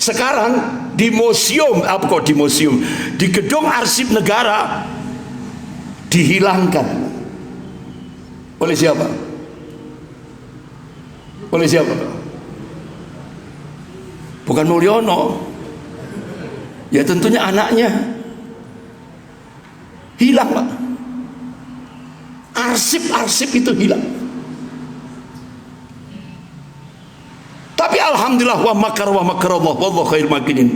Sekarang di museum, di gedung arsip negara dihilangkan. Oleh siapa? Oleh siapa? Bukan Mulyono. Ya tentunya anaknya. Hilang, Pak. Arsip-arsip itu hilang. Tapi alhamdulillah wa makarallah wallahu khairul makirin.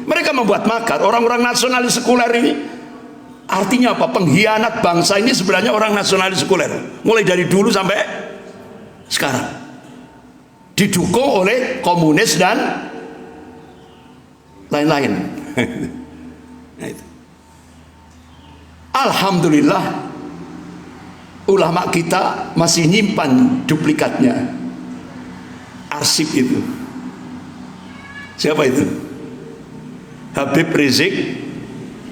Mereka membuat makar. Orang-orang nasionalis sekuler ini artinya apa? Pengkhianat bangsa ini sebenarnya orang nasionalis sekuler. Mulai dari dulu sampai sekarang. Didukung oleh komunis dan lain-lain. Nah, itu. Alhamdulillah ulama kita masih nyimpan duplikatnya. Arsip itu. Siapa itu? Habib Rizik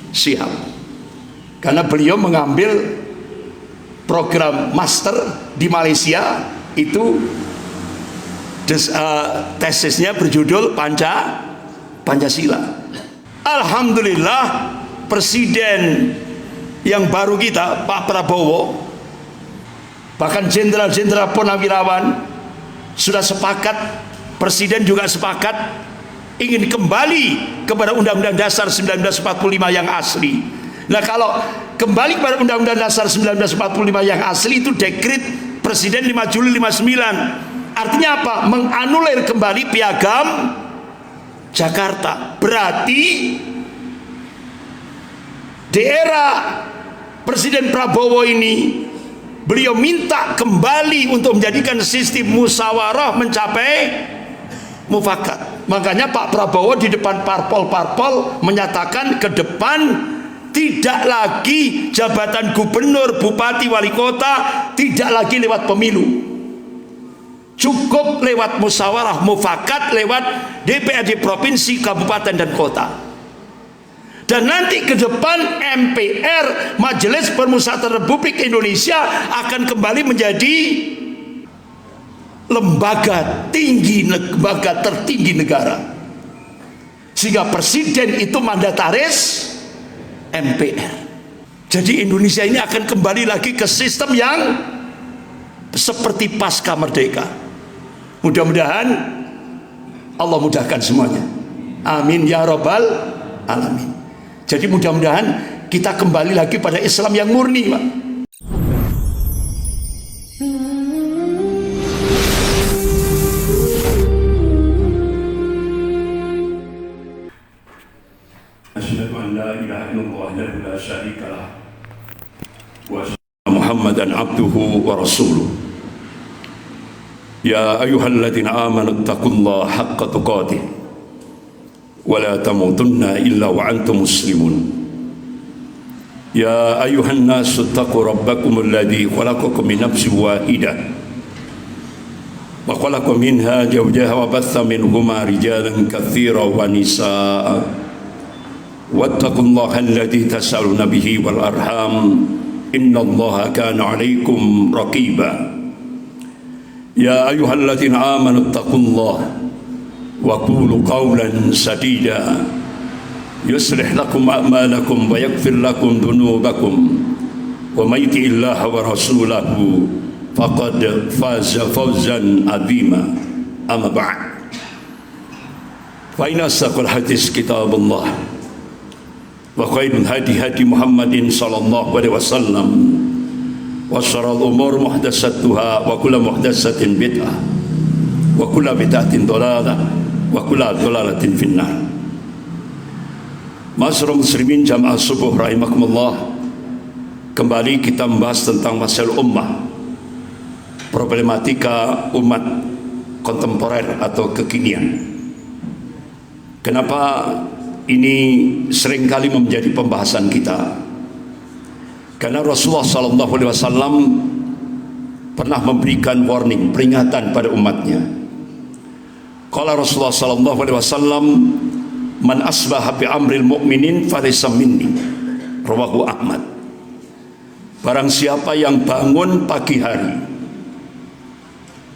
Syihab. Karena beliau mengambil program master di Malaysia itu tesisnya berjudul Pancasila. Alhamdulillah presiden yang baru kita, Pak Prabowo, bahkan jenderal-jenderal purnawirawan sudah sepakat, presiden juga sepakat ingin kembali kepada Undang-Undang Dasar 1945 yang asli. Nah, kalau kembali kepada Undang-Undang Dasar 1945 yang asli itu dekret Presiden 5 Juli 59. Artinya apa? Menganulir kembali Piagam Jakarta. Berarti di era Presiden Prabowo ini beliau minta kembali untuk menjadikan sistem musyawarah mencapai mufakat. Makanya Pak Prabowo di depan parpol-parpol menyatakan ke depan tidak lagi jabatan gubernur, bupati, wali kota, tidak lagi lewat pemilu. Cukup lewat musyawarah mufakat, lewat DPRD provinsi, kabupaten dan kota. Dan nanti ke depan MPR, Majelis Permusyawaratan Republik Indonesia, akan kembali menjadi lembaga tertinggi negara. Sehingga presiden itu mandataris MPR. Jadi Indonesia ini akan kembali lagi ke sistem yang seperti pasca merdeka. Mudah-mudahan Allah mudahkan semuanya. Amin ya rabbal alamin. Jadi mudah-mudahan kita kembali lagi pada Islam yang murni, Pak. Asyhadu an la ilaha illallah wahdahu la syarika lah wa asyhadu Muhammadan abduhu wa rasuluh. Ya ayyuhalladzina amanu taqullaha haqqa tuqatih ولا تموتن إلا وأنتم مسلمون يا أيها الناس اتقوا ربكم الذي خلقكم من نفس واحدة وخلق منها زوجها وبث منهما رجالا كثيرا ونساء واتقوا الله الذي تسألون به والأرحام إن الله كان عليكم رقيبا يا أيها الذين آمنوا اتقوا الله وقولوا قولا سديدا يصلح لكم أعمالكم ويغفر لكم ذنوبكم ومن يطع الله ورسوله فقد فاز فوزا عظيما أما بعد فإن أصدق الحديث كتاب الله وخير الهدي هدي محمد صلى الله عليه وسلم وشر الأمور محدثاتها وكل محدثة بدعة وكل بدعة ضلالة wa kullu dhalalatin finnar. Ma'asyiral muslimin jamaah subuh rahimakumullah. Kembali kita membahas tentang masalah ummah, problematika umat kontemporer atau kekinian. Kenapa ini seringkali menjadi pembahasan kita? Karena Rasulullah SAW pernah memberikan warning, peringatan pada umatnya. Qala Rasulullah sallallahu alaihi wasallam, man asbaha bi amril mu'minin falaysa minni. Rawahu Ahmad. Barang siapa yang bangun pagi hari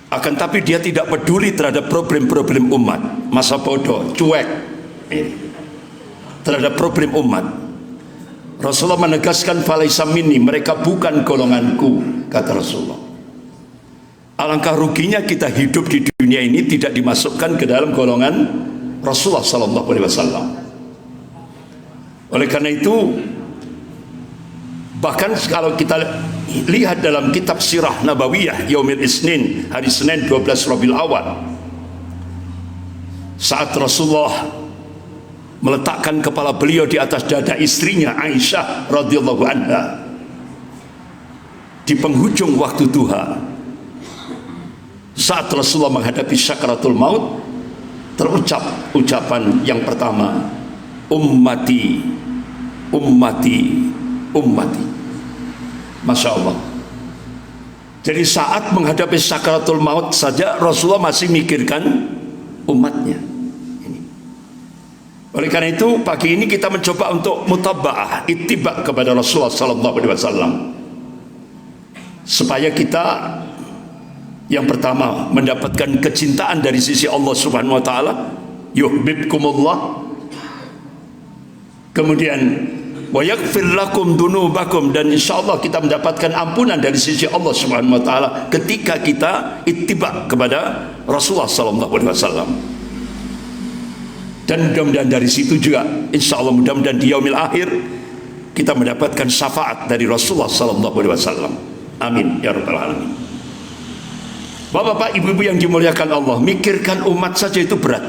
Akan tapi dia tidak peduli terhadap problem-problem umat. Masa bodoh, cuek terhadap problem umat. Rasulullah menegaskan, falaisa minni, mereka bukan golonganku, kata Rasulullah. Alangkah ruginya kita hidup di dunia ini tidak dimasukkan ke dalam golongan Rasulullah sallallahu alaihi wasallam. Oleh karena itu, bahkan kalau kita lihat dalam kitab Sirah Nabawiyah Yaumil Isnin, hari Senin 12 Rabiul Awal, saat Rasulullah meletakkan kepala beliau di atas dada istrinya Aisyah radhiyallahu anha di penghujung waktu duha, saat Rasulullah menghadapi syakaratul maut, terucap ucapan yang pertama, ummati, ummati, ummati. Masya Allah. Jadi saat menghadapi syakaratul maut saja Rasulullah masih mikirkan umatnya. Oleh karena itu pagi ini kita mencoba untuk mutaba'ah, ittiba kepada Rasulullah sallallahu alaihi wasallam, supaya kita yang pertama mendapatkan kecintaan dari sisi Allah Subhanahu wa taala, yuhibbukumullah. Kemudian wa yaghfir lakum dunubakum, dan insyaallah kita mendapatkan ampunan dari sisi Allah Subhanahu wa taala ketika kita ittiba kepada Rasulullah sallallahu alaihi wasallam. Dan mudah-mudahan dari situ juga insyaallah, mudah-mudahan di yaumil akhir kita mendapatkan syafaat dari Rasulullah sallallahu alaihi wasallam. Amin ya rabbal alamin. Bapak-bapak, ibu-ibu yang dimuliakan Allah, mikirkan umat saja itu berat.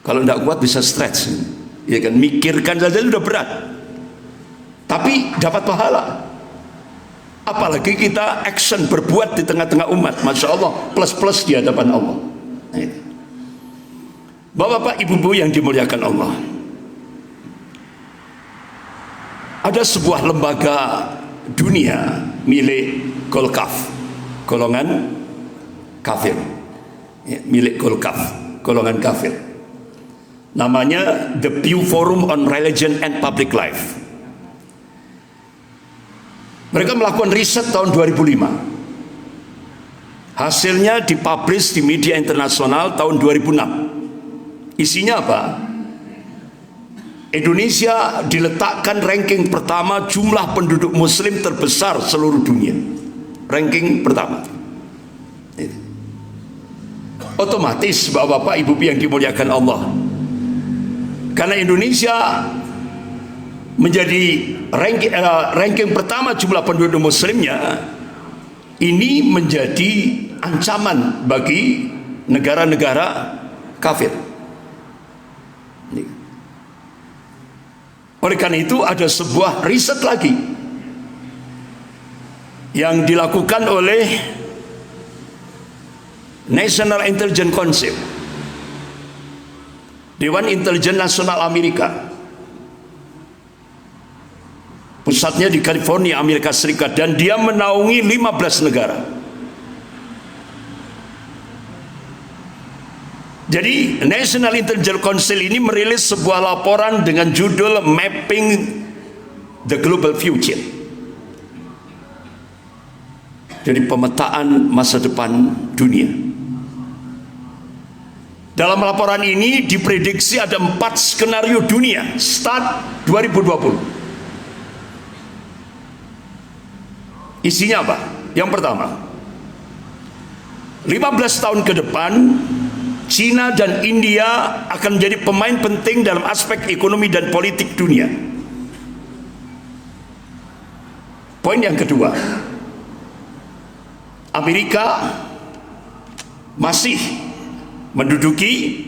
Kalau tidak kuat bisa stretch, ya kan? Mikirkan saja sudah berat, tapi dapat pahala. Apalagi kita action, berbuat di tengah-tengah umat, masya Allah, plus-plus di hadapan Allah. Nah, itu. Bapak-bapak, ibu-ibu yang dimuliakan Allah, ada sebuah lembaga dunia milik Golkaf, golongan kafir, ya, milik Golkaf, golongan kafir. Namanya The Pew Forum on Religion and Public Life. Mereka melakukan riset tahun 2005. Hasilnya dipublish di media internasional tahun 2006. Isinya apa? Indonesia diletakkan ranking pertama jumlah penduduk muslim terbesar seluruh dunia. Ranking pertama. Otomatis bapak-bapak, ibu-ibu yang dimuliakan Allah, karena Indonesia menjadi ranking pertama jumlah penduduk muslimnya, ini menjadi ancaman bagi negara-negara kafir. Oleh karena itu ada sebuah riset lagi yang dilakukan oleh National Intelligence Council, Dewan Intelijen Nasional Amerika, pusatnya di California, Amerika Serikat, dan dia menaungi 15 negara. Jadi National Intelligence Council ini merilis sebuah laporan dengan judul Mapping the Global Future. Jadi pemetaan masa depan dunia. Dalam laporan ini diprediksi ada 4 skenario dunia start 2020. Isinya apa? Yang pertama, 15 tahun ke depan Cina dan India akan menjadi pemain penting dalam aspek ekonomi dan politik dunia. Poin yang kedua, Amerika masih menduduki,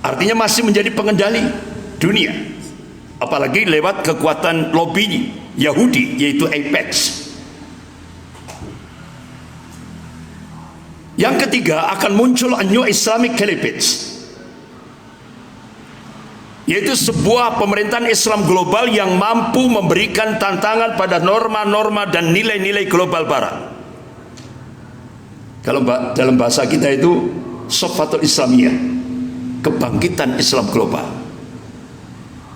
artinya masih menjadi pengendali dunia, apalagi lewat kekuatan lobby Yahudi, yaitu Apex. Yang ketiga, akan muncul a new Islamic Caliphate, yaitu sebuah pemerintahan Islam global yang mampu memberikan tantangan pada norma-norma dan nilai-nilai global barat. Kalau dalam bahasa kita itu Sofatul Islamiyah, kebangkitan Islam global.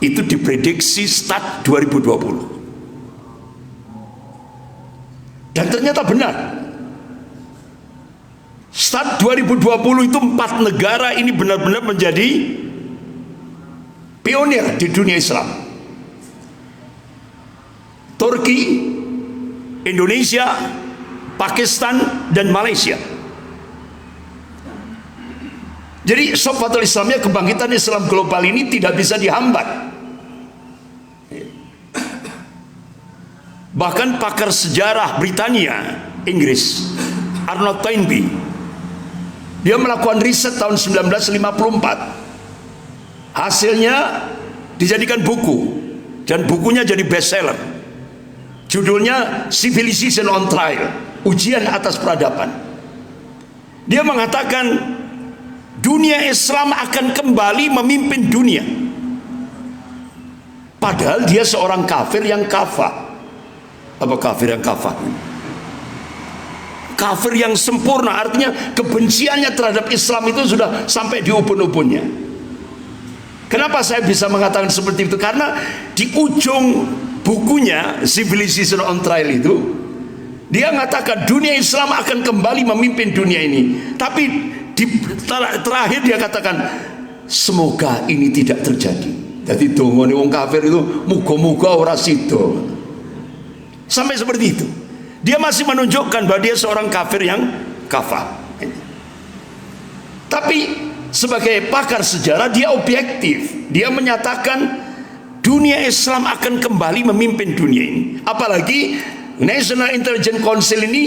Itu diprediksi start 2020. Dan ternyata benar. Start 2020 itu 4 negara ini benar-benar menjadi pionir di dunia Islam. Turki, Indonesia, Pakistan, dan Malaysia. Jadi Sofatul Islamiyah, kebangkitan Islam global ini tidak bisa dihambat. Bahkan pakar sejarah Britania, Inggris, Arnold Toynbee, dia melakukan riset tahun 1954. Hasilnya dijadikan buku, dan bukunya jadi bestseller. Judulnya Civilization on Trial, ujian atas peradaban. Dia mengatakan dunia Islam akan kembali memimpin dunia. Padahal dia seorang kafir yang kafah. Apa kafir yang kafah? Kafir yang sempurna, artinya kebenciannya terhadap Islam itu sudah sampai di ubun-ubunnya. Kenapa saya bisa mengatakan seperti itu? Karena di ujung bukunya Civilization on Trial itu, dia mengatakan dunia Islam akan kembali memimpin dunia ini. Tapi terakhir dia katakan semoga ini tidak terjadi. Jadi dongone wong kafir itu muga-muga ora sida. Sampai seperti itu. Dia masih menunjukkan bahwa dia seorang kafir yang kafah. Tapi sebagai pakar sejarah dia objektif. Dia menyatakan dunia Islam akan kembali memimpin dunia ini. Apalagi National Intelligence Council ini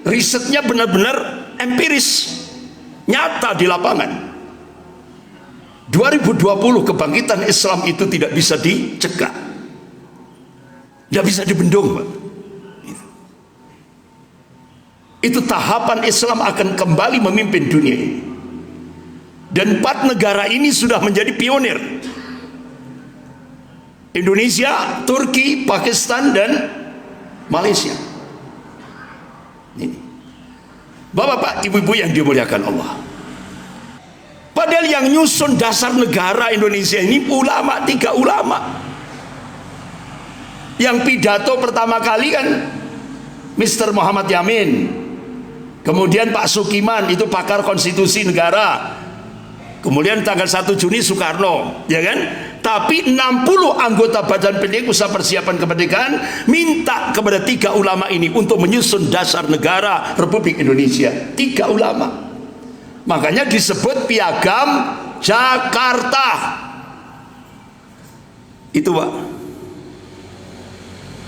risetnya benar-benar empiris, nyata di lapangan. 2020 kebangkitan Islam itu tidak bisa dicegah, tidak bisa dibendung, Pak. Itu tahapan Islam akan kembali memimpin dunia ini. Dan 4 negara ini sudah menjadi pionir. Indonesia, Turki, Pakistan, dan Malaysia. Ini. Bapak-bapak, ibu-ibu yang dimuliakan Allah. Padahal yang nyusun dasar negara Indonesia ini ulama, 3 ulama. Yang pidato pertama kali kan Mr. Muhammad Yamin. Kemudian Pak Sukiman, itu pakar konstitusi negara. Kemudian tanggal 1 Juni Soekarno, ya kan? Tapi 60 anggota Badan Pendidik Usaha Persiapan Kemerdekaan minta kepada 3 ulama ini untuk menyusun dasar negara Republik Indonesia. 3 ulama. Makanya disebut Piagam Jakarta. Itu, Pak.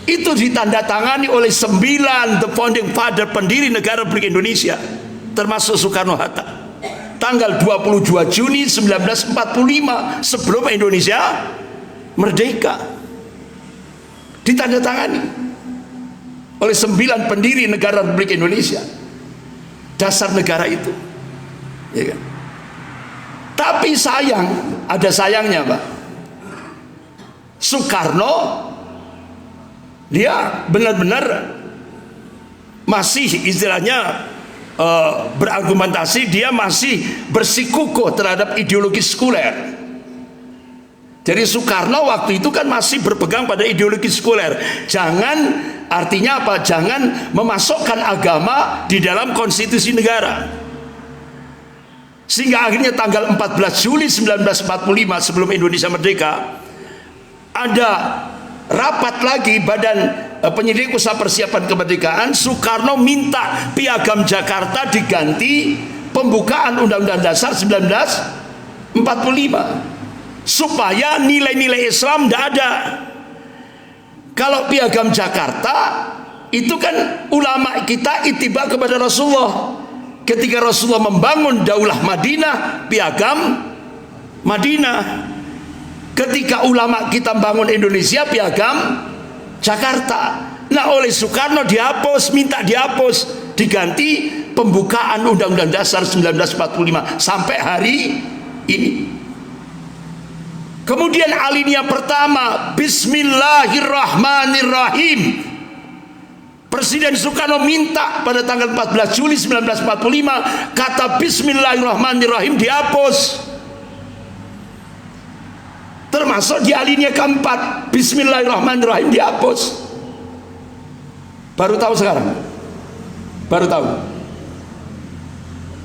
Itu ditandatangani oleh 9 the founding father, pendiri negara Republik Indonesia, termasuk Soekarno-Hatta, tanggal 22 Juni 1945, sebelum Indonesia merdeka. Ditandatangani oleh 9 pendiri negara Republik Indonesia, dasar negara itu, ya kan? Tapi sayang, ada sayangnya, Pak. Soekarno dia benar-benar masih istilahnya berargumentasi, dia masih bersikukuh terhadap ideologi sekuler. Jadi Soekarno waktu itu kan masih berpegang pada ideologi sekuler. Jangan, artinya apa? Jangan memasukkan agama di dalam konstitusi negara. Sehingga akhirnya tanggal 14 Juli 1945 sebelum Indonesia merdeka, ada rapat lagi Badan Pendidik Usaha Persiapan Kemerdekaan. Soekarno minta Piagam Jakarta diganti pembukaan Undang-Undang Dasar 1945 supaya nilai-nilai Islam tidak ada. Kalau Piagam Jakarta itu kan ulama kita ittiba kepada Rasulullah. Ketika Rasulullah membangun Daulah Madinah, Piagam Madinah. Ketika ulama kita bangun Indonesia, Piagam Jakarta. Nah, oleh Soekarno dihapus, minta dihapus, diganti pembukaan Undang-Undang Dasar 1945 sampai hari ini. Kemudian alinea pertama, Bismillahirrahmanirrahim. Presiden Soekarno minta pada tanggal 14 Juli 1945 kata Bismillahirrahmanirrahim dihapus. Termasuk di alinea keempat, Bismillahirrahmanirrahim dihapus. Baru tahu sekarang. Baru tahu.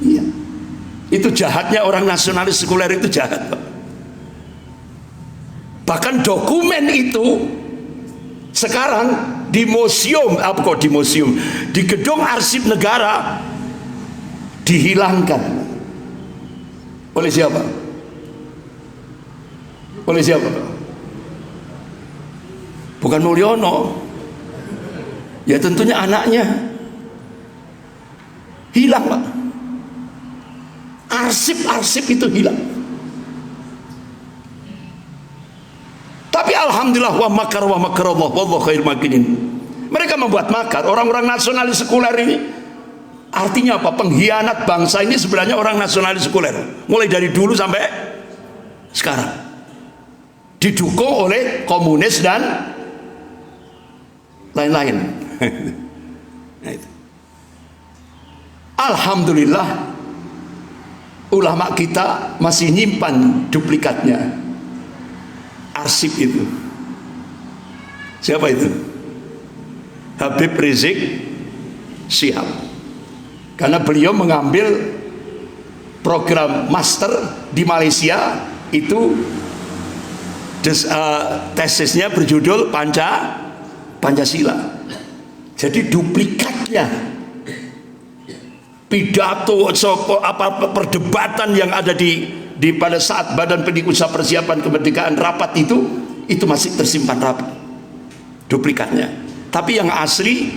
Iya. Itu jahatnya orang nasionalis sekuler, itu jahat, Pak. Bahkan dokumen itu sekarang di museum, di gedung arsip negara dihilangkan. Oleh siapa? Oleh siapa? Bukan Mulyono. Ya tentunya anaknya. Hilang, Pak. Arsip-arsip itu hilang. Tapi alhamdulillah wa makarallah wallahu khairul makirin. Mereka membuat makar. Orang-orang nasionalis sekuler ini artinya apa? Pengkhianat bangsa ini sebenarnya orang nasionalis sekuler. Mulai dari dulu sampai sekarang. Didukung oleh komunis dan lain-lain. Nah, itu. Alhamdulillah ulama kita masih nyimpan duplikatnya. Arsip itu. Siapa itu? Habib Rizik Syihab. Karena beliau mengambil program master di Malaysia itu tesisnya berjudul Pancasila. Jadi duplikatnya pidato perdebatan yang ada di pada saat Badan Pendidik Usaha Persiapan Kemerdekaan rapat itu masih tersimpan rapi duplikatnya. Tapi yang asli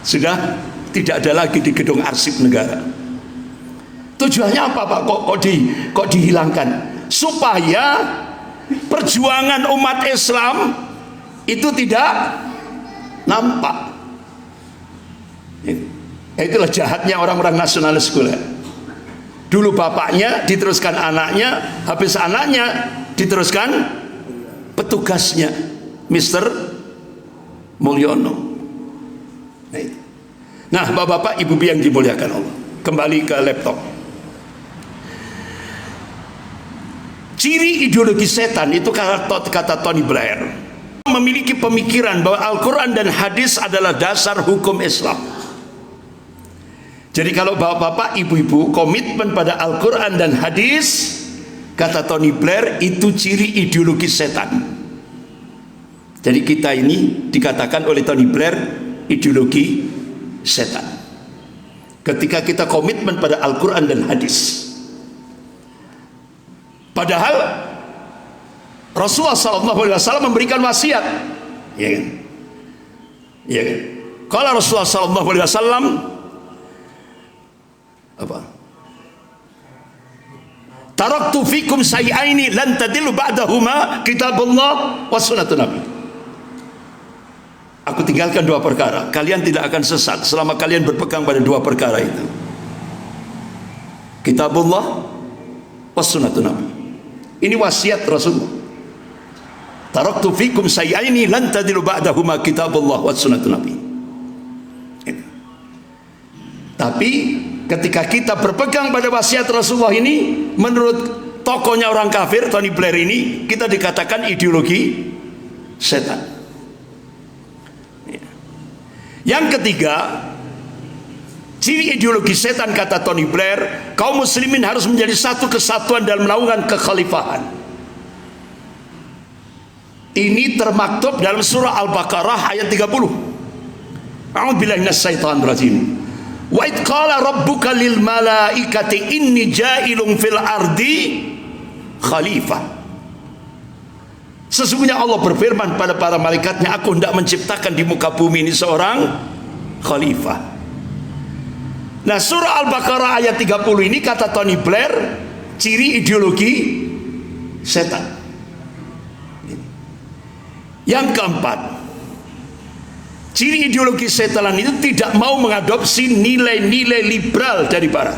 sudah tidak ada lagi di gedung arsip negara. Tujuannya apa, Pak? Kok dihilangkan? Supaya perjuangan umat Islam itu tidak nampak. Itulah jahatnya orang-orang nasionalis sekuler. Dulu bapaknya diteruskan anaknya, habis anaknya diteruskan petugasnya, Mr. Mulyono. Nah, bapak-bapak, ibu yang dimuliakan Allah, kembali ke laptop. Ciri ideologi setan itu kata Tony Blair, memiliki pemikiran bahwa Al-Quran dan hadis adalah dasar hukum Islam. Jadi kalau bapak-bapak, ibu-ibu komitmen pada Al-Quran dan hadis, kata Tony Blair, itu ciri ideologi setan. Jadi kita ini dikatakan oleh Tony Blair ideologi setan. Ketika kita komitmen pada Al-Quran dan hadis. Padahal Rasulullah SAW memberikan wasiat. Ya kan? Ya kan? Kalau Rasulullah SAW apa? Taraktu fikum sayyaini lan tadillu ba'dahuma kitabullah wa sunnatun nabi. Aku tinggalkan dua perkara, kalian tidak akan sesat selama kalian berpegang pada dua perkara itu. Kitabullah wa sunnatun nabi. Ini wasiat Rasulullah. Taraktu fikum sayyaini lan tadillu ba'dahuma kitabullah wa sunnatun nabi. Tapi ketika kita berpegang pada wasiat Rasulullah ini, menurut tokohnya orang kafir Tony Blair ini, kita dikatakan ideologi setan. Yang ketiga, ciri ideologi setan kata Tony Blair, kaum muslimin harus menjadi satu kesatuan dalam melakukan kekhalifahan. Ini termaktub dalam surah Al-Baqarah ayat 30. A'udzubillahi minasyaitonir rajim. Wa id qala rabbuka lil malaikati inni ja'ilun fil ardi khalifah. Sesungguhnya Allah berfirman pada para malaikatnya, aku hendak menciptakan di muka bumi ini seorang khalifah. Nah, surah Al-Baqarah ayat 30 ini kata Tony Blair ciri ideologi setan. Yang keempat, ciri ideologi setan itu tidak mau mengadopsi nilai-nilai liberal dari barat.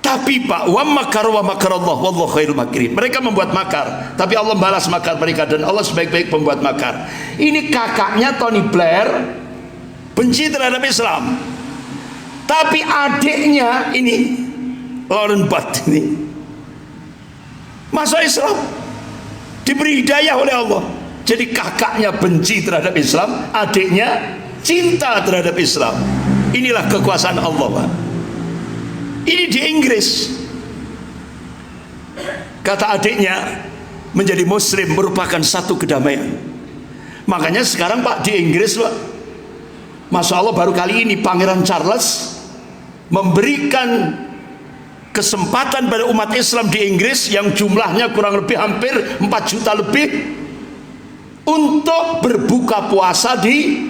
Tapi Pak, wa makarallah wallahu khairul makirin. Mereka membuat makar, tapi Allah balas makar mereka dan Allah sebaik-baik pembuat makar. Ini kakaknya Tony Blair benci terhadap Islam. Tapi adiknya ini Lauren Butt ini masuk Islam, diberi hidayah oleh Allah. Jadi kakaknya benci terhadap Islam, adiknya cinta terhadap Islam. Inilah kekuasaan Allah, Pak. Ini di Inggris. Kata adiknya, menjadi muslim merupakan satu kedamaian. Makanya sekarang Pak di Inggris, Pak, Masya Allah, baru kali ini Pangeran Charles memberikan kesempatan pada umat Islam di Inggris yang jumlahnya kurang lebih hampir 4 juta lebih untuk berbuka puasa di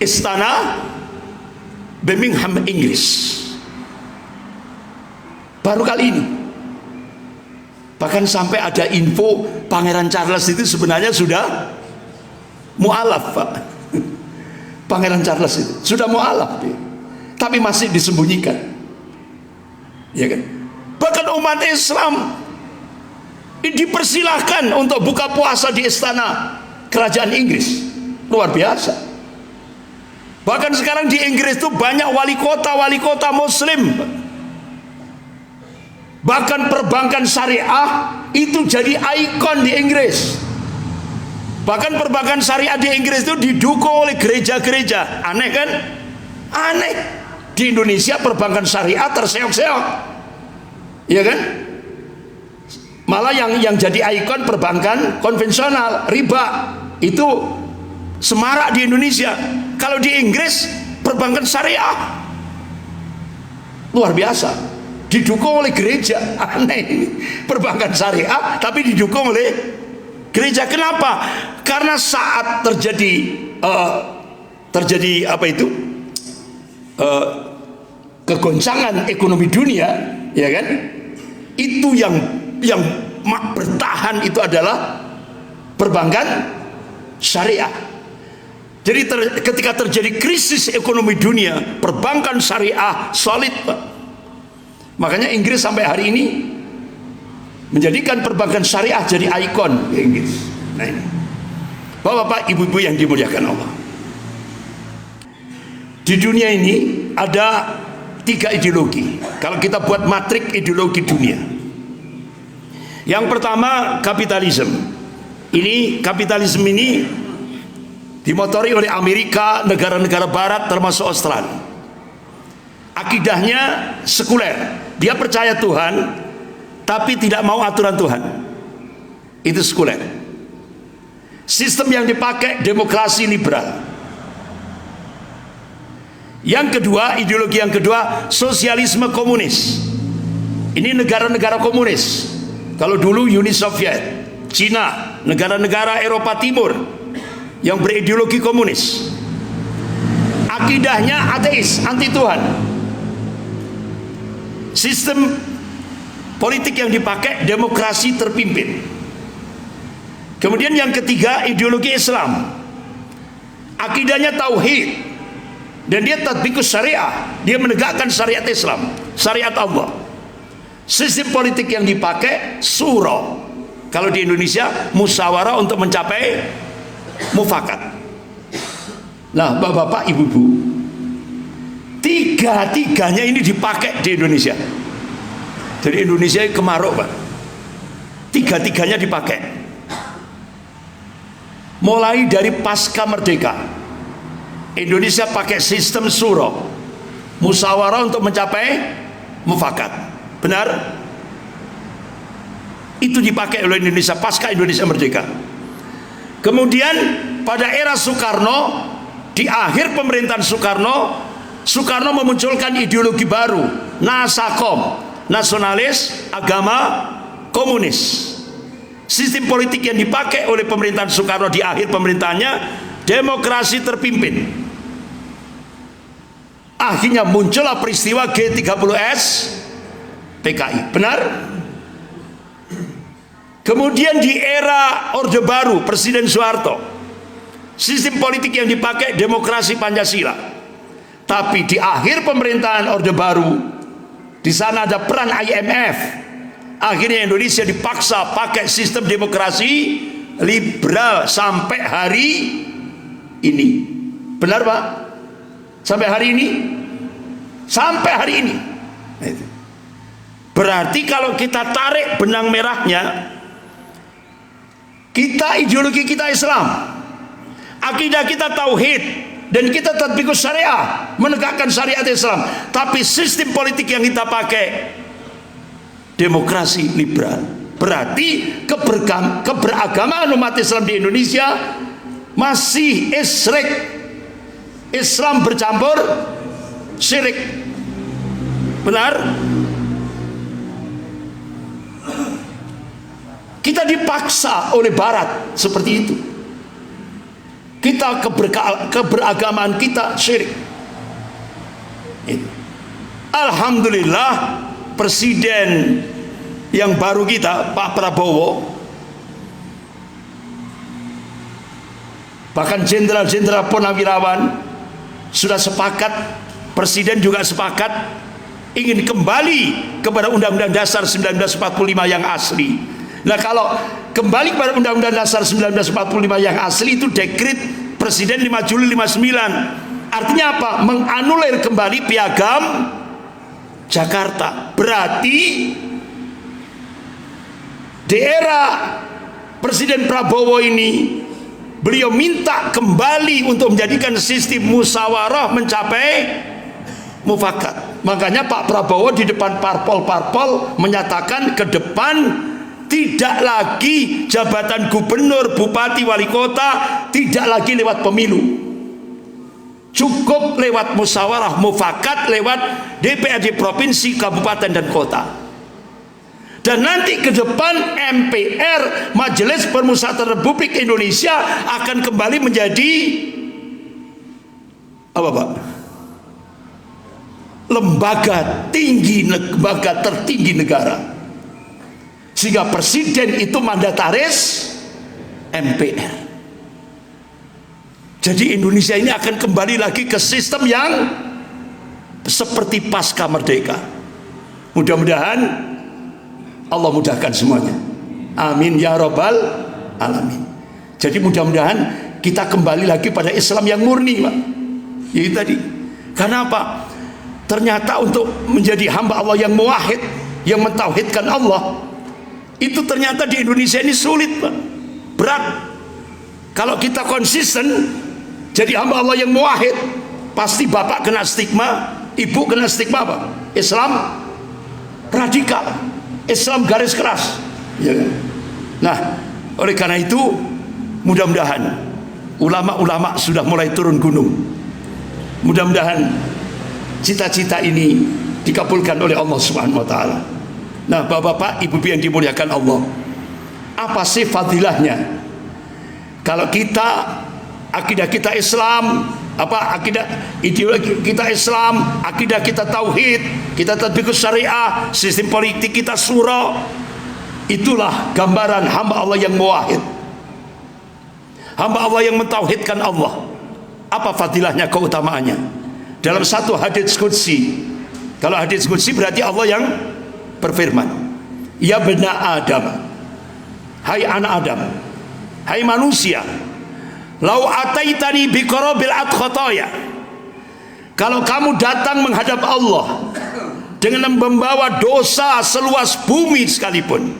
istana Birmingham, Inggris. Baru kali ini. Bahkan sampai ada info Pangeran Charles itu sebenarnya sudah mu'alaf, Pak. Pangeran Charles itu sudah mu'alaf dia. Tapi masih disembunyikan. Ya kan? Bahkan umat Islam dipersilahkan untuk buka puasa di istana kerajaan Inggris. Luar biasa. Bahkan sekarang di Inggris itu banyak wali kota muslim. Bahkan perbankan syariah itu jadi ikon di Inggris. Bahkan perbankan syariah di Inggris itu didukung oleh gereja-gereja. Aneh kan? Aneh. Di Indonesia perbankan syariah terseok-seok. Iya kan? Malah yang jadi ikon perbankan konvensional, riba, itu semarak di Indonesia. Kalau di Inggris perbankan syariah luar biasa, didukung oleh gereja. Aneh ini, perbankan syariah tapi didukung oleh gereja. Kenapa? Karena saat terjadi apa itu kegoncangan ekonomi dunia, ya kan, itu yang bertahan itu adalah perbankan syariah. Jadi ketika terjadi krisis ekonomi dunia, perbankan syariah solid, Pak. Makanya Inggris sampai hari ini menjadikan perbankan syariah jadi ikon di Inggris. Nah ini, Bapak-bapak, ibu-ibu yang dimuliakan Allah, di dunia ini ada 3 ideologi. Kalau kita buat matrik ideologi dunia, yang pertama kapitalisme. Kapitalisme ini dimotori oleh Amerika, negara-negara barat termasuk Australia. Akidahnya sekuler. Dia percaya Tuhan tapi tidak mau aturan Tuhan. Itu sekuler. Sistem yang dipakai demokrasi liberal. Yang kedua, ideologi yang kedua, sosialisme komunis. Ini negara-negara komunis. Kalau dulu Uni Soviet, Cina, negara-negara Eropa Timur yang berideologi komunis. Akidahnya ateis, anti Tuhan. Sistem politik yang dipakai demokrasi terpimpin. Kemudian yang ketiga, ideologi Islam. Akidahnya tauhid, dan dia tatbikus syariah. Dia menegakkan syariat Islam, syariat Allah. Sistem politik yang dipakai syura. Kalau di Indonesia musyawarah untuk mencapai mufakat. Nah, bapak-bapak, ibu-ibu, tiga-tiganya ini dipakai di Indonesia. Jadi Indonesia kemaruk, Pak. Tiga-tiganya dipakai. Mulai dari pasca merdeka, Indonesia pakai sistem syura, musyawarah untuk mencapai mufakat. Benar? Itu dipakai oleh Indonesia pasca Indonesia merdeka. Kemudian pada era Soekarno, di akhir pemerintahan Soekarno memunculkan ideologi baru, Nasakom, nasionalis, agama, komunis. Sistem politik yang dipakai oleh pemerintahan Soekarno di akhir pemerintahannya, demokrasi terpimpin. Akhirnya muncullah peristiwa G30S PKI. Benar? Kemudian di era Orde Baru Presiden Soeharto, sistem politik yang dipakai demokrasi Pancasila. Tapi di akhir pemerintahan Orde Baru, di sana ada peran IMF. Akhirnya Indonesia dipaksa pakai sistem demokrasi liberal sampai hari ini. Benar, Pak? Sampai hari ini? Sampai hari ini. Berarti kalau kita tarik benang merahnya, ideologi kita Islam, Akidah kita tauhid dan kita tatbiqus syariah, menegakkan syariat Islam. Tapi sistem politik yang kita pakai demokrasi liberal. Berarti keberagamaan umat Islam di Indonesia masih isyrik. Islam bercampur syirik. Benar? Kita dipaksa oleh Barat seperti itu. Kita keberagamaan kita syirik. Alhamdulillah, presiden yang baru kita, Pak Prabowo, bahkan jenderal-jenderal purnawirawan sudah sepakat, presiden juga sepakat ingin kembali kepada Undang-Undang Dasar 1945 yang asli. Nah, kalau kembali kepada Undang-Undang Dasar 1945 yang asli itu dekret Presiden 5 Juli 59. Artinya apa? Menganulir kembali Piagam Jakarta. Berarti di era Presiden Prabowo ini, beliau minta kembali untuk menjadikan sistem musyawarah mencapai mufakat. Makanya Pak Prabowo di depan parpol-parpol menyatakan ke depan tidak lagi jabatan gubernur, bupati, wali kota, tidak lagi lewat pemilu. Cukup lewat musyawarah mufakat, lewat DPRD provinsi, kabupaten dan kota. Dan nanti ke depan MPR, Majelis Permusyawaratan Republik Indonesia, akan kembali menjadi apa, Pak? Lembaga tertinggi negara. Sehingga presiden itu mandataris MPR. Jadi Indonesia ini akan kembali lagi ke sistem yang seperti pasca merdeka. Mudah-mudahan Allah mudahkan semuanya. Amin ya rabbal alamin. Jadi mudah-mudahan kita kembali lagi pada Islam yang murni, Pak. Itu tadi. Karena apa? Ternyata untuk menjadi hamba Allah yang muwahhid, yang mentauhidkan Allah, itu ternyata di Indonesia ini sulit, Pak. Berat. Kalau kita konsisten jadi hamba Allah yang muwahhid, pasti bapak kena stigma, ibu kena stigma apa? Islam radikal, Islam garis keras, ya kan? Nah, oleh karena itu mudah-mudahan ulama-ulama sudah mulai turun gunung. Mudah-mudahan cita-cita ini dikabulkan oleh Allah Subhanahu wa taala. Nah, Bapak-bapak, Ibu-ibu yang dimuliakan Allah, apa sih fadilahnya kalau kita akidah kita Islam, akidah ideologi kita Islam, akidah kita tauhid, kita tatbiqus syariah, sistem politik kita syura? Itulah gambaran hamba Allah yang muwahhid, hamba Allah yang mentauhidkan Allah. Apa fadilahnya, keutamaannya? Dalam satu hadits qudsi, kalau hadits qudsi berarti Allah yang berfirman, ya bena Adam, hai anak Adam, hai manusia, lau ataitani biqarabil khotoya, kalau kamu datang menghadap Allah dengan membawa dosa seluas bumi sekalipun,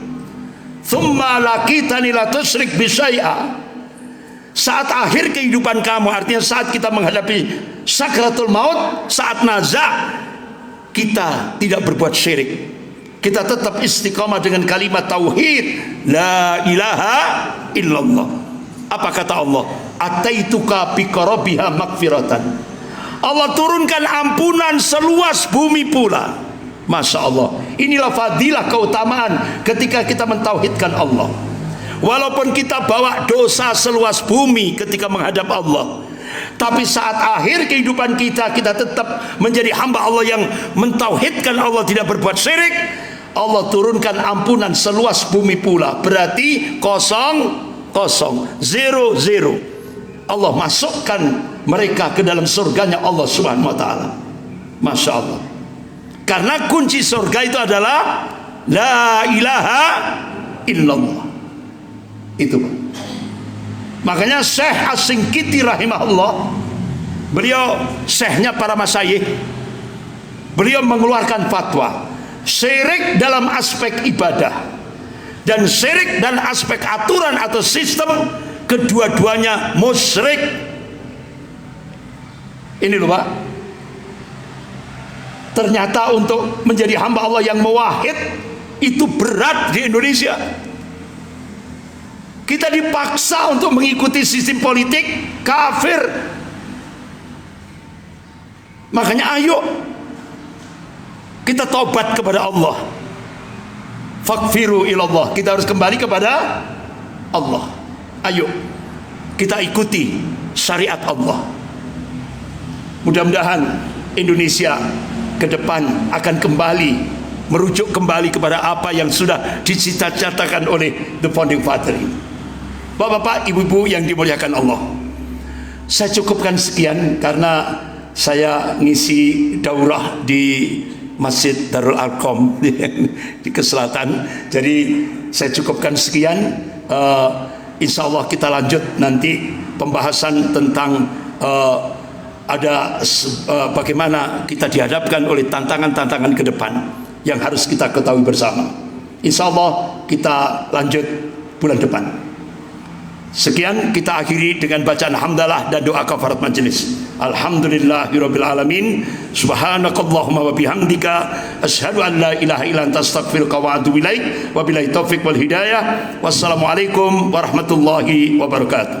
thumma laqitani la tusyrik bi syai'a, saat akhir kehidupan kamu, artinya saat kita menghadapi sakratul maut, saat nazak, kita tidak berbuat syirik, kita tetap istiqamah dengan kalimat tauhid, la ilaha illallah. Apa kata Allah? Ataituka biqarabiha magfiratan. Allah turunkan ampunan seluas bumi pula. Masya Allah. Inilah fadilah, keutamaan ketika kita mentauhidkan Allah. Walaupun kita bawa dosa seluas bumi ketika menghadap Allah, tapi saat akhir kehidupan kita, kita tetap menjadi hamba Allah yang mentauhidkan Allah, tidak berbuat syirik. Allah turunkan ampunan seluas bumi pula. Berarti kosong, zero. Allah masukkan mereka ke dalam surganya Allah Subhanahu wa taala. Masya Allah. Karena kunci surga itu adalah la ilaha illallah. Itu, Pak. Makanya Syekh As-Singkiti rahimahullah, beliau syekhnya para masyayikh, beliau mengeluarkan fatwa syirik dalam aspek ibadah dan syirik dan aspek aturan atau sistem kedua-duanya musyrik. Ini loh Pak, ternyata untuk menjadi hamba Allah yang muwahhid itu berat di Indonesia. Kita dipaksa untuk mengikuti sistem politik kafir. Makanya ayo kita taubat kepada Allah. Faghfiru ilallah, kita harus kembali kepada Allah. Ayo kita ikuti syariat Allah. Mudah-mudahan Indonesia ke depan akan kembali merujuk kembali kepada apa yang sudah dicita-citakan oleh the founding father. Bapak-bapak, ibu-ibu yang dimuliakan Allah, saya cukupkan sekian karena saya ngisi daurah di Masjid Darul Arqam di Keselatan. Jadi saya cukupkan sekian. Insya Allah kita lanjut nanti pembahasan tentang bagaimana kita dihadapkan oleh tantangan-tantangan ke depan yang harus kita ketahui bersama. Insya Allah kita lanjut bulan depan. Sekian, kita akhiri dengan bacaan hamdalah dan doa kafarat majelis. Alhamdulillahirabbil alamin. Subhanakallahumma wa bihamdika asyhadu an la ilaha illa anta astaghfiruka wa atubu ilaik. Wabillahi taufik wal hidayah. Wassalamualaikum warahmatullahi wabarakatuh.